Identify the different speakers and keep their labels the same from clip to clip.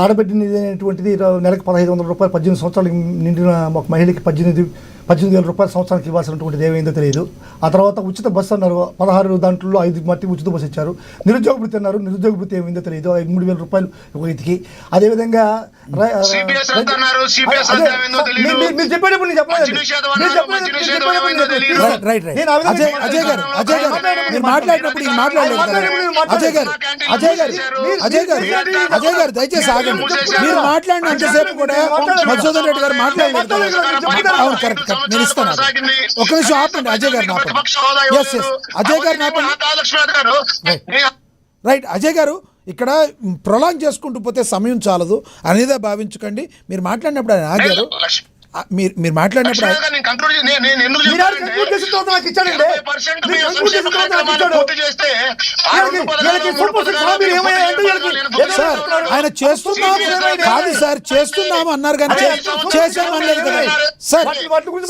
Speaker 1: ఆడబిడ్డనేటువంటిది నెలకు 1,500 రూపాయలు 18 సంవత్సరాలు నిండిన ఒక మహిళకి 18,000 రూపాయలు సంవత్సరానికి ఇవ్వాల్సినటువంటిది ఏమైందో తెలియదు. ఆ తర్వాత ఉచిత బస్సు అన్నారు, 16 దాంట్లో 5 మట్టి ఉచిత బస్సు ఇచ్చారు. నిరుద్యోగ వృత్తి అన్నారు, నిరుద్యోగ వృత్తి ఏమైందో తెలియదు, 3,000 రూపాయలు ఒక ఇదికి. అదేవిధంగా మీరు చెప్పేటప్పుడు నేను చెప్పలేదు.
Speaker 2: దయచేసి ఆగండి. మీరు మాట్లాడినంతసేపు కూడా మధుసూదన్ రెడ్డి గారు మాట్లాడలేదు. అవును, కరెక్ట్. నేను ఇస్తాను. ఒక నిమిషం ఆపండి. అజయ్ గారు అజయ్ గారు రైట్. అజయ్ గారు ఇక్కడ ప్రొలాంగ్ చేసుకుంటూ పోతే సమయం చాలదు అనేదే భావించకండి. మీరు మాట్లాడినప్పుడు ఆయన ఆగారు. మీరు మాట్లాడినప్పుడు సార్ ఆయన చేస్తున్నాము కాదు సార్, చేస్తున్నాము అన్నారు కానీ చేసాము అనలేదు కదా సార్.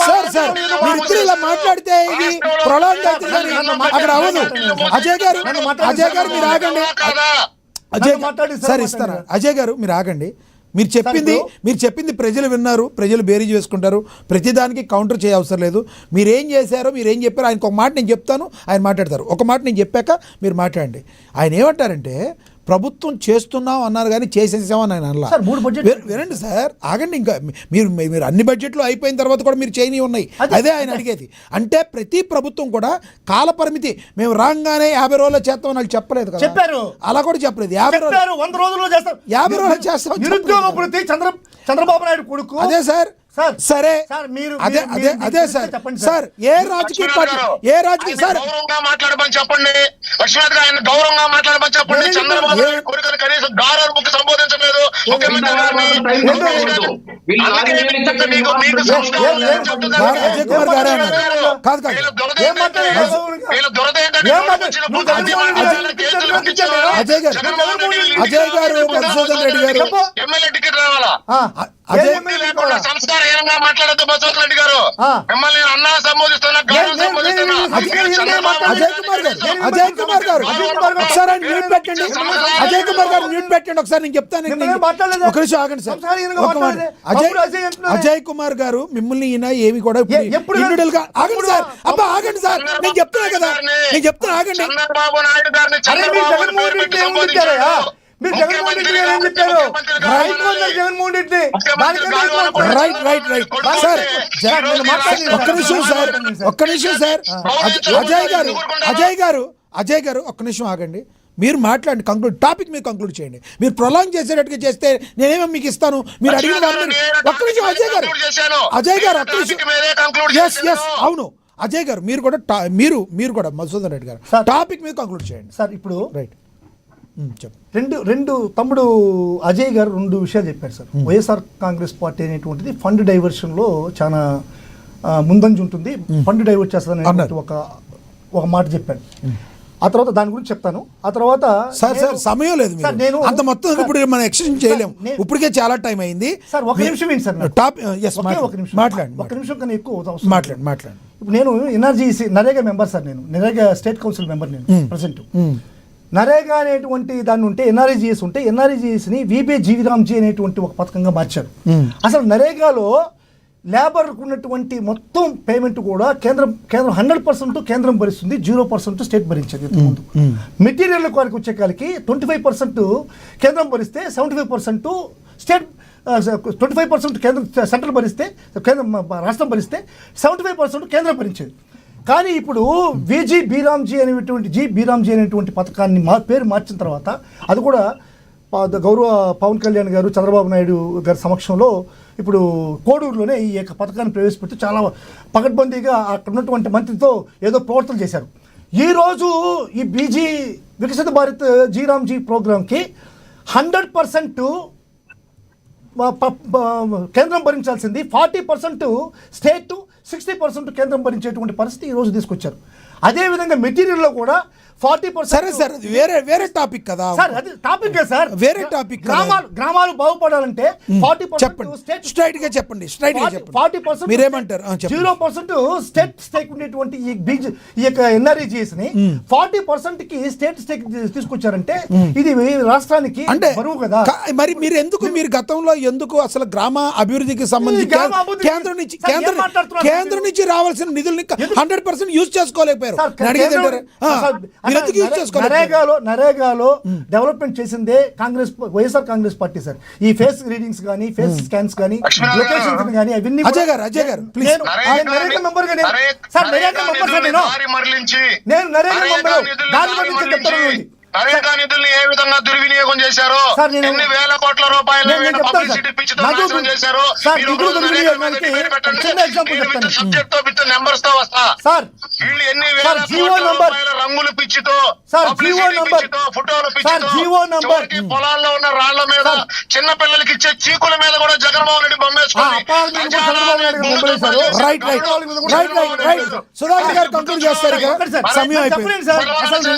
Speaker 2: సార్ సార్ మీరు ఇద్దరు ఇలా మాట్లాడితే ఇది ప్రొలాంగ్ అవుతుంది కానీ అక్కడ అవ్వదు. అజయ్ గారు మీరు ఆగండి. సార్ ఇస్తారా? అజయ్ గారు మీరు ఆగండి. మీరు చెప్పింది ప్రజలు విన్నారు, ప్రజలు బేరీజ్ వేసుకుంటారు. ప్రతిదానికి కౌంటర్ చేయ అవసరం లేదు. మీరేం చేశారో మీరేం చెప్పారో ఆయనకు ఒక మాట నేను చెప్తాను, ఆయన మాట్లాడతారు. ఒక మాట నేను చెప్పాక మీరు మాట్లాడండి. ఆయన ఏమంటారంటే ప్రభుత్వం చేస్తున్నాం అన్నారు కానీ చేసేసామని ఆయన అనలా. వినండి సార్, ఆగండి. ఇంకా మీరు అన్ని బడ్జెట్లు అయిపోయిన తర్వాత కూడా మీరు చేయని ఉన్నాయి. అదే ఆయన అడిగేది. అంటే ప్రతి ప్రభుత్వం కూడా కాల పరిమితి, మేము రాగానే 50 రోజుల్లో చేస్తామని వాళ్ళు చెప్పలేదు కదా, చెప్పారు. అలా కూడా చెప్పలేదు. 50 రోజుల్లో చేస్తాం, 50 రోజుల్లో చేస్తాం. నిరుద్యోగ వృత్తి చంద్రబాబు నాయుడు కొడుకు. అదే సార్. సరే అదే సార్. సార్ ఏ రాజకీయ పార్టీ సార్
Speaker 3: మాట్లాడమని చెప్పండి. లక్ష్మీనాథ్ గారు గౌరవంగా మాట్లాడమని చెప్పండి. చంద్రబాబు నాయుడు కొడుకుని కనీసం గారు సంబోధించలేదు ముఖ్యమంత్రి గారిని.
Speaker 2: అజయ్ కుమార్ గారు కాదు అజయ్ గారు మధుసూదన్ రెడ్డి గారు
Speaker 3: ఎమ్మెల్యే టికెట్ రావాలా? సంస్కారహీనంగా మాట్లాడద్దు మధుసూదన్ రెడ్డి గారు. మిమ్మల్ని అన్నా సంబోధిస్తున్నా,
Speaker 2: అజయ్ కుమార్ గారు ఒకసారి ఆయన మ్యూట్ పెట్టండి. అజయ్ కుమార్ గారు మ్యూట్ పెట్టండి ఒకసారి. నేను చెప్తాను. ఒక నిమిషం ఆగండి సార్. అజయ్ కుమార్ గారు మిమ్మల్ని ఈయన ఏమి కూడా ఆగండి సార్. అబ్బా ఆగండి సార్, నేను చెప్తున్నా కదా, నేను చెప్తున్నా ఆగండి.
Speaker 3: చంద్రబాబు నాయుడు గారిని
Speaker 2: అజయ్ గారు ఒక్క నిమిషం ఆగండి. మీరు మాట్లాడండి, కంక్లూడ్ టాపిక్ మీరు కంక్లూడ్ చేయండి. మీరు ప్రొలాంగ్ చేసేటట్టుగా చేస్తే నేనేమో మీకు ఇస్తాను. మీరు అడిగిన ఒక్క నిమిషం అజయ్ గారు ఒక్క నిమిషం. అవును అజయ్ గారు మీరు కూడా మధుసూదన్ రెడ్డి గారు టాపిక్ మీద కంక్లూడ్ చేయండి
Speaker 1: సార్. ఇప్పుడు రైట్ రెండు తమ్ముడు అజయ్ గారు 2 విషయాలు చెప్పారు సార్. వైఎస్ఆర్ కాంగ్రెస్ పార్టీ అనేటువంటిది ఫండ్ డైవర్షన్లో చాలా ముందంజ ఉంటుంది, ఫండ్ డైవర్ట్ చేస్తుంది ఒక మాట చెప్పాడు. ఆ తర్వాత దాని గురించి చెప్తాను. ఆ తర్వాత
Speaker 2: సార్ సమయం లేదు, నేను అంత మొత్తం ఇప్పుడు మనం ఎక్స్టెన్షన్ చేయలేము. ఇప్పటికే చాలా టైం అయింది సార్.
Speaker 1: ఒక నిమిషం ఏంటి సార్, ఒక నిమిషం కన్నా ఎక్కువ
Speaker 2: మాట్లాడండి.
Speaker 1: ఇప్పుడు నేను ఎన్ఆర్జీసీ నరేగా మెంబర్ సార్. నేను నరేగా స్టేట్ కౌన్సిల్ మెంబర్. నేను ప్రెసెంట్ నరేగా అనేటువంటి దాన్ని ఉంటే ఎన్ఆర్ఈజీఎస్ ఉంటే ఎన్ఆర్ఈజీఎస్ని విబే జీవిరామ్జీ అనేటువంటి ఒక పథకంగా మార్చారు. అసలు నరేగాలో లేబర్కు ఉన్నటువంటి మొత్తం పేమెంట్ కూడా కేంద్రం 100% కేంద్రం భరిస్తుంది, 0% స్టేట్ భరించేది ఇంతకుముందు. మెటీరియల్ వారికి వచ్చేకాలకి 25% కేంద్రం భరిస్తే 75% స్టేట్, 25% కేంద్రం సెంట్రల్ భరిస్తే, రాష్ట్రం భరిస్తే 75% కేంద్రం భరించేది. కానీ ఇప్పుడు బీరామ్జీ అనేటువంటి పథకాన్ని పేరు మార్చిన తర్వాత అది కూడా గౌరవ పవన్ కళ్యాణ్ గారు, చంద్రబాబు నాయుడు గారి సమక్షంలో ఇప్పుడు కోడూరులోనే ఈ యొక్క పథకాన్ని ప్రవేశపెట్టి చాలా పకడ్బందీగా అక్కడ ఉన్నటువంటి మంత్రితో ఏదో ప్రవర్తన చేశారు. ఈరోజు ఈ వికసిత భారత్ జీరామ్జీ ప్రోగ్రాంకి 100% కేంద్రం భరించాల్సింది, 40% స్టేట్, 60% కేంద్రం భరించేటువంటి పరిస్థితి ఈరోజు తీసుకొచ్చారు. అదేవిధంగా మెటీరియల్లో కూడా 40%.
Speaker 2: సరే సార్, అది వేరే టాపిక్ కదా
Speaker 1: సార్ అది టాపిక్ సార్,
Speaker 2: వేరే టాపిక్ కదా.
Speaker 1: గ్రామాలు బాగుపడాలంటే 40%
Speaker 2: చెప్పండి, స్ట్రైట్ గా చెప్పండి, స్ట్రైట్ గా చెప్పండి.
Speaker 1: 40%
Speaker 2: మీరేమంటారు?
Speaker 1: 0% స్టేట్ స్టేక్ ఉండేటువంటి ఈ యొక్క ఎన్ఆర్ఈజీఎస్ ని 40% కి స్టేట్ స్టేక్ తీసుకొచ్చారంటే ఇది రాష్ట్రానికి
Speaker 2: అంటే
Speaker 1: బరువు కదా.
Speaker 2: మరి మీరు గతంలో ఎందుకు అసలు గ్రామ అభివృద్ధికి సంబంధించి
Speaker 1: గ్రామ అభివృద్ధి-
Speaker 2: కేంద్రం నుంచి రావాల్సిన నిధుల్ని 100% యూజ్ చేసుకోలేకపోయారు.
Speaker 1: సార్,
Speaker 2: నేను అడిగేది
Speaker 1: కేంద్రం-
Speaker 2: ఏంటంటే,
Speaker 1: సార్,
Speaker 2: మీరు ఎందుకు యూజ్ చేసుకోలేకపోయారు?
Speaker 1: నరేగాలో డెవలప్మెంట్ చేసిందే వైఎస్ఆర్ కాంగ్రెస్ పార్టీ సార్. ఈ ఫేస్ రీడింగ్స్ కానీ ఫేస్ స్కాన్స్ కానీ లొకేషన్స్ కానీ అవన్నీ
Speaker 2: అజయ్ గారు ప్లీజ్.
Speaker 1: నేను నరేగా మెంబర్ గా సార్ నరేగా మెంబర్ సార్ నేను నరేగా మెంబర్ దారి మరలించి చెప్తాను.
Speaker 3: నరేగా నిధుల్ని ఏ విధంగా దుర్వినియోగం చేశారో,
Speaker 1: సార్, నేను-
Speaker 3: ఎన్ని వేల కోట్ల రూపాయలు
Speaker 1: నేను చెప్తాను
Speaker 3: పబ్లిసిటీ
Speaker 1: సార్.
Speaker 3: పిచ్చితో
Speaker 1: నాకు
Speaker 3: నాశనం చేశారో.
Speaker 1: సార్,
Speaker 3: మీరు
Speaker 1: నిధులు
Speaker 3: రోజు
Speaker 1: దుర్వినియోగానికి
Speaker 3: నరేగా మీద పెట్టండి.
Speaker 1: చిన్న ఎగ్జాంపుల్
Speaker 3: నేను
Speaker 1: చెప్తాను.
Speaker 3: విత్ సబ్జెక్ట్ తో విత్ నెంబర్స్ తో వస్తా.
Speaker 1: సార్
Speaker 3: వీళ్ళు ఎన్ని వేల
Speaker 1: సార్, జీవో
Speaker 3: కోట్ల
Speaker 1: నంబర్-
Speaker 3: రూపాయల రంగుల పిచ్చితో,
Speaker 1: సార్,
Speaker 3: పబ్లిసిటీ
Speaker 1: జీవో నంబర్-
Speaker 3: పిచ్చితో, ఫోటోల
Speaker 1: సార్,
Speaker 3: పిచ్చితో,
Speaker 1: జీవో నంబర్-
Speaker 3: చివరికి పొలాల్లో ఉన్న రాళ్ల మీద, చిన్న పిల్లలకి ఇచ్చే చీకుల మీద కూడా జగన్మోహన్ రెడ్డి బొమ్మేసుకొని
Speaker 1: అపార్ట్మెంట్ కూడా చంద్రబాబు నాయుడు బొమ్మలేశారు.
Speaker 2: రైట్ సుధాకర్ గారు కంక్లూడ్ చేస్తారు ఇక.
Speaker 1: ఒకటి సార్,
Speaker 2: సమయం అయిపోయింది.
Speaker 1: చెప్పండి సార్. అసలు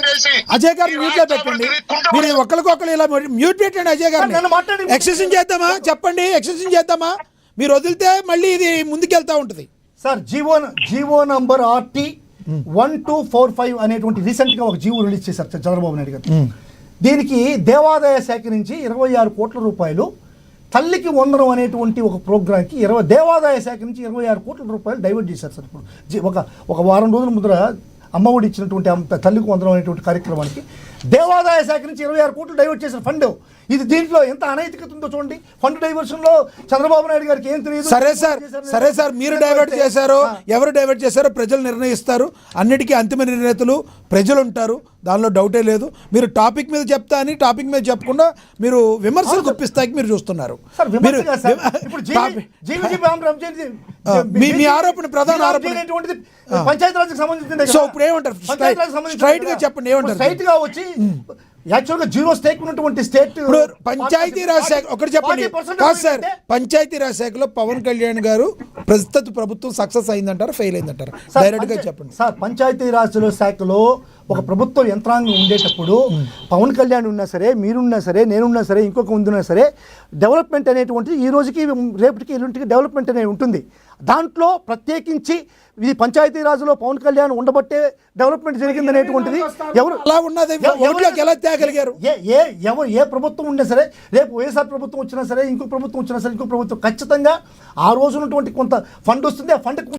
Speaker 2: అజయ్ గారు మ్యూట్ లో పెట్టండి. మీరు ఒకరికొకరు ఇలా మ్యూట్ పెట్టండి. అజయ్ గారు
Speaker 1: నన్ను మాట్లాడి-
Speaker 2: ఎక్సెషన్ చేద్దామా? చెప్పండి, ఎక్సెషన్ చేద్దామా? మీరు వదిలితే మళ్ళీ ఇది ముందుకెళ్తా ఉంటుంది.
Speaker 1: సార్ జీవో నంబర్ RT 1245 అనేటువంటి రీసెంట్ గా ఒక జీవో రిలీజ్ చేశారు సార్ చంద్రబాబు నాయుడు గారు. దీనికి దేవాదాయ శాఖ నుంచి 26 కోట్ల రూపాయలు, తల్లికి వందనం అనేటువంటి ఒక ప్రోగ్రామ్కి దేవాదాయ శాఖ నుంచి 26 కోట్ల రూపాయలు డైవర్ట్ చేశారు సార్. ఇప్పుడు ఒక వారం రోజుల ముందర అమ్మఒడి ఇచ్చినటువంటి తల్లికి వందనం అనేటువంటి కార్యక్రమానికి దేవాదాయ శాఖ నుంచి 26 కోట్లు డైవర్ట్ చేసిన ఫండ్. ఇది దీంట్లో ఎంత అనైతికత ఉందో చూడండి. ఫండ్ డైవర్షన్ లో చంద్రబాబు నాయుడు గారికి ఏం తెలియదు.
Speaker 2: సరే సార్, మీరు డైవర్ట్ చేశారో ఎవరు డైవర్ట్ చేశారో ప్రజలు నిర్ణయిస్తారు. అన్నిటికీ అంతిమ నిర్ణేతలు ప్రజలు ఉంటారు, దానిలో డౌటే లేదు. మీరు టాపిక్ మీద చెప్తా అని టాపిక్ మీద చెప్పకుండా మీరు విమర్శలు గుప్పిస్తాకి మీరు చూస్తున్నారు. మీ ఆరోపణ, ప్రధాన ఆరోపణ
Speaker 1: పంచాయతీరాజ్కి సంబంధించింది.
Speaker 2: సో ఇప్పుడు ఏమంటారు? స్ట్రైట్ గా చెప్పండి, ఏమంటారు?
Speaker 1: స్ట్రైట్ గా వచ్చి యాక్చువల్గా జీరో స్టేక్ ఉన్నటువంటి స్టేట్
Speaker 2: ఇప్పుడు పంచాయతీరాజ్ శాఖ ఒకటి చెప్పండి. కాదు సార్, పంచాయతీరాజ్ శాఖలో పవన్ కళ్యాణ్ గారు ప్రస్తుత ప్రభుత్వం సక్సెస్ అయిందంటారా, ఫెయిల్ అయిందంటారా? డైరెక్ట్ గా చెప్పండి
Speaker 1: సార్. పంచాయతీరాజ్ శాఖలో ఒక ప్రభుత్వ యంత్రాంగం ఉండేటప్పుడు పవన్ కళ్యాణ్ ఉన్నా సరే, మీరున్నా సరే, నేనున్నా సరే, ఇంకొక ముందున్నా సరే, డెవలప్మెంట్ అనేటువంటిది ఈ రోజుకి రేపటికి ఎల్లుంటికి డెవలప్మెంట్ అనేది ఉంటుంది. దాంట్లో ప్రత్యేకించి ఇది పంచాయతీరాజ్లో పవన్ కళ్యాణ్ ఉండబట్టే డెవలప్మెంట్ జరిగిందనేటువంటిది ఎవరు
Speaker 2: అలా ఉన్నది ఎలా తేగలిగారు?
Speaker 1: ఏ ప్రభుత్వం ఉన్నా సరే, రేపు వైఎస్ఆర్ ప్రభుత్వం వచ్చినా సరే, ఇంకో ప్రభుత్వం వచ్చినా సరే, ఇంకో ప్రభుత్వం ఖచ్చితంగా ఆ రోజు ఉన్నటువంటి కొంత ఫండ్ వస్తుంది. ఆ ఫండ్